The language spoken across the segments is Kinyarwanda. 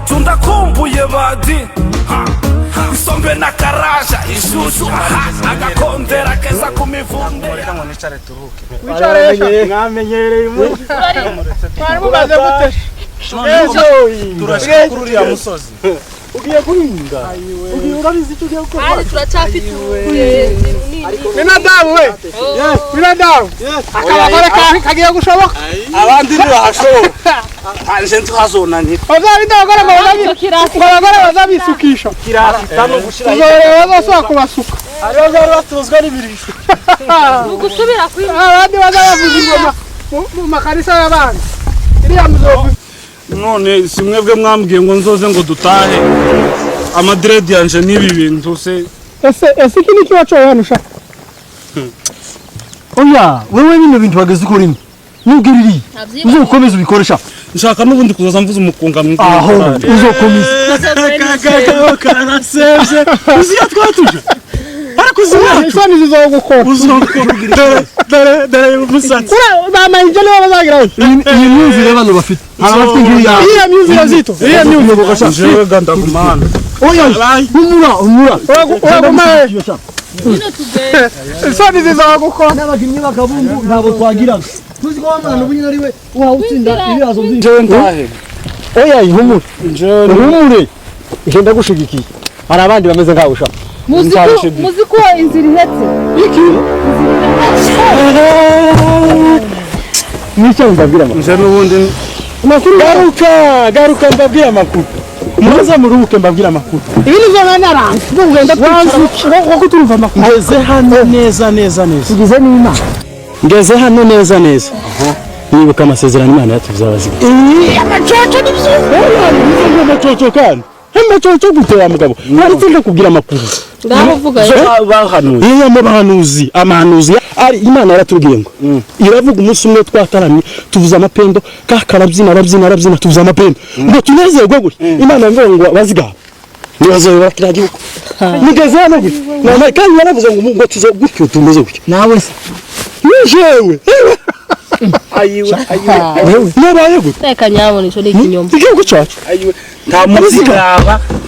tunda kumbuye badi isombe na karaja ishushu agakondera keza kumivunde reka ngo nicare turuke wicare mwamenyereye mu bari mumaze gute turashika kuri ya musozi ugiye guhinga ugiye urabizi icyo ugiye gukora ari turacafite Binadamu we binadamu akabagore kagiye gushoboka abandi ntibahashoboka anje ntazonanira abagore bazabisukisha kirafitano gushira bazosubira kubasuka ariyo zari batuzwa n'ibirisho gusubira kwi abandi bazabavuza ingoma mu makarisa y'abandi iriya muzovu none simwebwe mwambwiye ngo nzoze ngo dutahe amadredi yanje nibi bintu se ese kini kiwacho hano sha oya wewe bino bintu bageze kurimo nubwiriri uzokomeza ubikoresha nshaka nubundi kuzoza mvuza umukunga mwinshi aho uzokomeza karaseze uziya twatuje arakuzira isoni zizogukora dore umusatsi mama injele bazagira iyi myumvire abantu bafite harabafite nk'iya iya myumvire zito iya myumvire jewe ganda kumana oya humura uragumaye ino tugere isoni zizogukora n'abakinnyi bakabumbu ntabwo twagiraga tuzi ko wamwana n'ubunyine ari we wawutsinda ibibazo byinshi jewe ntahe oya humura humure igenda gushigikiye hari abandi bameze nkawe ushaka muziko inzira ihetse iki nicyo mbabwira amakuru nje nubundi amakuru garuka mbabwira amakuru muze muruhuke mbabwira amakuru ibintu zona naranga ugenda twicara ko turumva amakuru ngeze hano neza tugize n'Imana ngeze hano neza nibuka amasezerano Imana yatuvuze abaziga amacoco n'ibyo amacoco kandi amacoco gutera mugabo ariko ndakubwira amakuru ndavuga bahanuye iyo bahanuzi amahanuzi ari Imana yaratubwiye ngo iravuga umunsi umwe twataramye tuvuza amapendo karabyina tuvuza amapendo ngo tunezerwe gutya Imana ngo baziga nibazo bakira gihugu nigeze hano gutya none kandi yaravuze ngo tuzo gutyo tumeze gutya nawe se nijewe ayiwe nabaye gutya reka nyabona ico n'ikinyoma igihugu cyacu ayiwe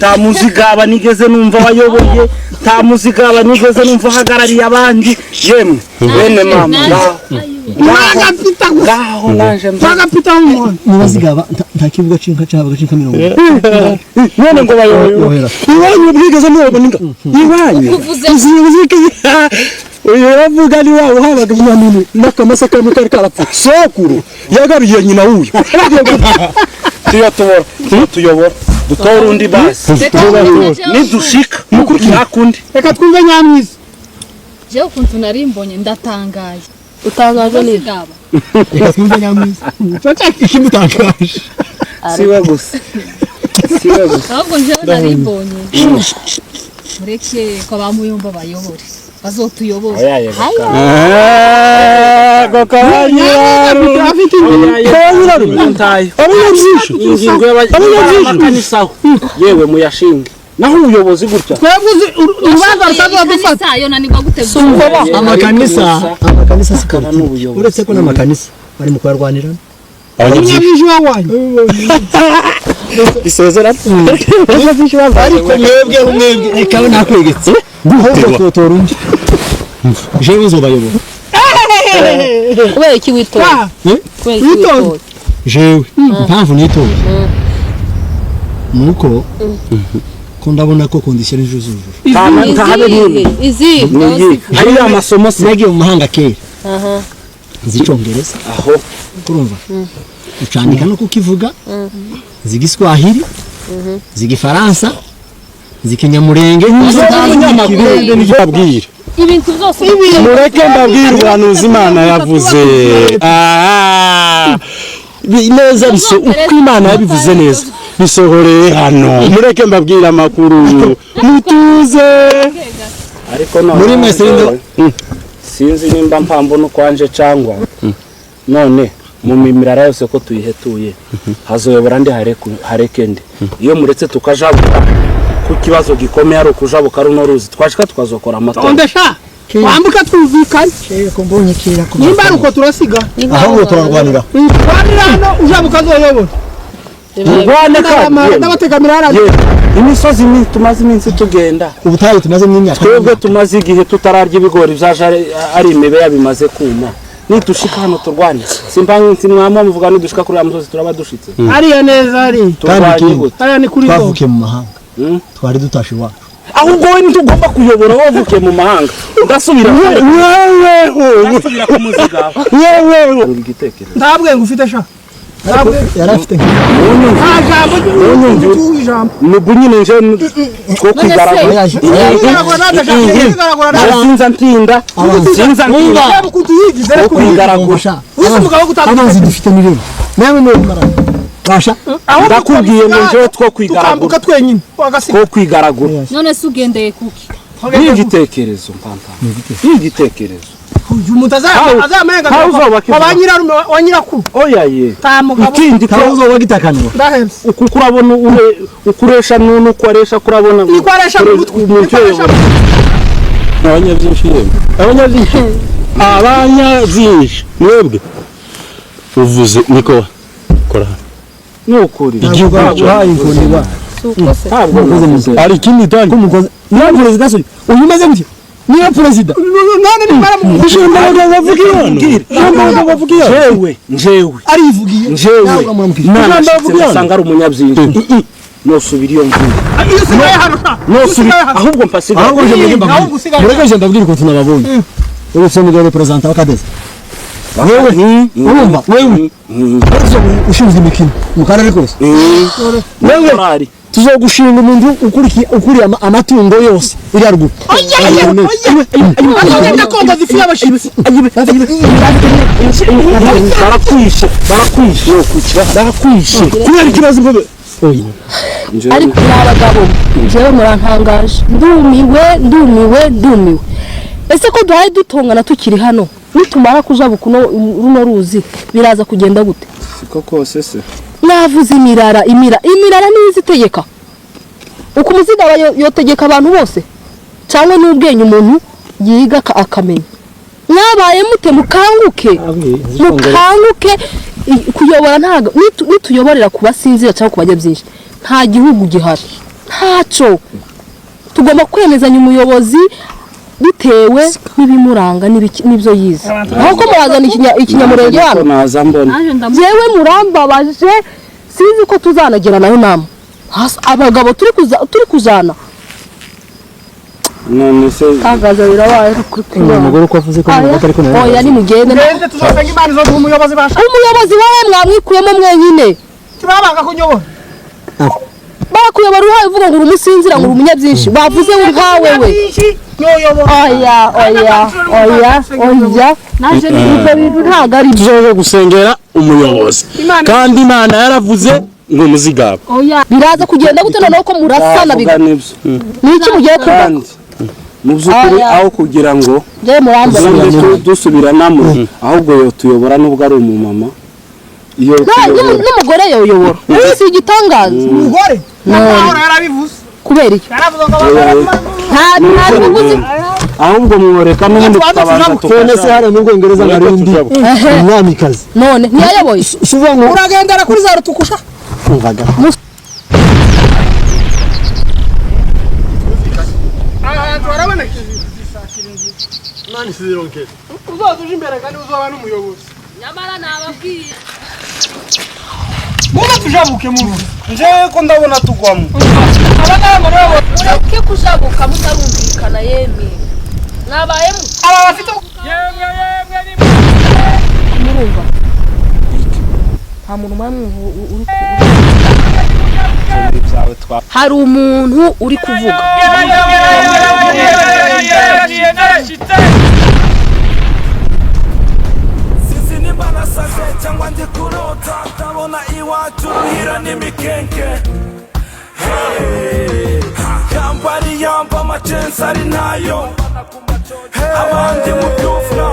ta muzigaba nigeze numva wayoboye ta muzigaba nigeze numva hagarariye abandi yemwe bene mama mwagapita ngaho naje mwagapita umuntu nibazigaba nta kivuga cinka cyaba cinka 70 none ngo bayoboye iwanyu bwigeze mubona iwanyu uzizike uyu yavuga ni wawe habaga umwamini n'akamasaka mu kari karapfa sokuru yagabiye nyina wuyu tuyobora dutora undi basi nidushika mukurikira kundi reka twumve nyamwiza je ukuntu narimbonye ndatangaye utangaje n'igaba reka twumve nyamwiza ikimutangaje siwe gusa ahubwo je narimbonye mureke ko bamuyumva bayobore bazotuyobora yewe muyashinge naho ubuyobozi gutya tweguze urubanza rusabwa dufata yo nanibwa gutegura amakanisa sikana uretse ko n'amakanisa bari mu kwarwanira abanyabwije wawanyu isezera ariko mwebwe reka nakwegetse ahubwo totora undi jewe uzobayobora kubera iki witora jewe mpamvu nitora nuko ko ndabona ko condition z'ujuru ntahabe nini izi hari amasomo sinagiye mu mahanga kera zicongereza aho kurumva ucandika no kukivuga zigiswahili zigifaransa zikinyamurenge n'iz'abanyamaguru n'ibabwira ibintu byose mureke mbabwira ubuhanuzi Imana yavuze neza biso uko Imana yabivuze neza bisohoreye hano mureke mbabwira amakuru mutuze ariko none muri mwese sinzi nimba mpambona kwanje cyangwa none mu mimirara yose ko tuyihetuye hazoyobora ndi hareke ndi iyo muretse tukajabuka ku kibazo gikomeye ari ukujabuka runo ruzi twashika tukazokora amatora ondesha wambuka twumvikanye ko mbonye kera ko nimba uko turasiga ahubwo turarwanira twanira hano ujabuka zoyobora turwane kandi n'abategamira haraje imisozi tumaze iminsi tugenda ubutayu tumaze n'imyaka twebwe tumaze igihe tutararya ibigori byaje ari imebe yabimaze kuma nitushika hano turwane simbanzi mwama muvuga nidushika kuri amusozi turaba dushitse ariya neza ari turwane ni kuri twavuke mu mahanga twari dutashe iwacu ahubwo we ntugomba kuyobora wavuke mu mahanga udasubira udasubira ku muziga wewe igitekerezo ndabwe ngufite sha yarafite ijambo nubu nyine nje two kwigaragura sinza ntinda two kwigaragura amazi dufite ni rero nawe no mara basha ndakubwiye ngo nje two kwigaragura tukambuka twenyine two kwigaragura none se ugendeye kuki igitekerezo mpampa igitekerezo umuntu azamenga abanyirarume wa nyirakuru oya ye tamugabo ikindi kabuzo bagitakanwa ndahemse uko urabona ukoresha nunu ukoresha kurabona ikoresha abanyabyinshi mwebwe uvuze niko kora nukuri igihugu cyahaye inkoni ba ari ikindi tani kumukoze niyo perezida suri uyu maze gutya niyo perezida none ni baramu ushimbaga bavugiye njewe arivugiye nasanga ari umunyabyinshi nosubira iyo mvuga nosubira ahubwo mpasiga ahubwo je ndabwira ko tunababonye ubu se ni representa wakadeza wewe urumva wewe ushinzwe imikino mu karere kose wewe tuzogushinga umuntu ukuriye amatungo yose iri haruguru barakwishe kubera ikibazo mbobe ariko n'abagabo jewe murantangaje ndumiwe ese ko duhaye dutongana tukiri hano nitumara kujabuka runo ruzi biraza kugenda gute siko kose se navuze imirara nizi tegeka uko umuziga yotegeka abantu bose cyangwa n'ubwenge umuntu yiga akamenya mwabaye mute mukanguke kuyobora ntago nituyoborera kubasinzira cyangwa kubajya byinshi nta gihugu gihari ntaco tugomba kwemezanya umuyobozi bitewe n'ibimuranga n'ibyo yize ahubwo murazana ikinyamurenge hano jewe murambabaje sinzi ko tuzanagera nayo nama abagabo turi kuzana none se kagaza birabaye umugore uko avuze ko atari ko nayo oya ni mugende tuzasanga imana zo umuyobozi basha umuyobozi wawe mwamwikuyemo mwenyine kibabanga kunyobora bakuyobora uhaye uvuga ngo urumusinzira ngo urumunya byinshi bavuze uri nkawe we oya naje ibyo bintu ntago ari tuzoje gusengera umuyobozi kandi imana yaravuze ngo muzigaba oya biraza kugenda gute noneho ko murasana biga niki mugiye kuvuga mu byukuri aho kugira ngo dusubiranamo ahubwo yo tuyobora nubwo ari umumama iyo n'umugore yoyobora si igitangaza umugore naho yarabivuze kubera iki yaravuze ngo nta bivuze ahubwo mworeka n'ubundi tutabanza tukone se hano mu Bwongereza narindi umwamikazi none ntiyayoboye uvuga ngo uragendera kuri za rutukusha umvaga turaboneka nani sizironke uzozuje imbere kandi uzoba n'umuyobozi nyamara nababwiye muba tujabuke mu nje ko ndabona tugwamo abagabo rero ureke kujabuka mutarumvikana yemwe nabayemo aba bafite yemwe ni murumva nta muntu uri hari umuntu uri kuvuga sisi ni banasaze cyangwa ndi kurota ndabona iwacu ruhira n'imikenke yamba ari yamba amacensi ari nayo abandi mu byufura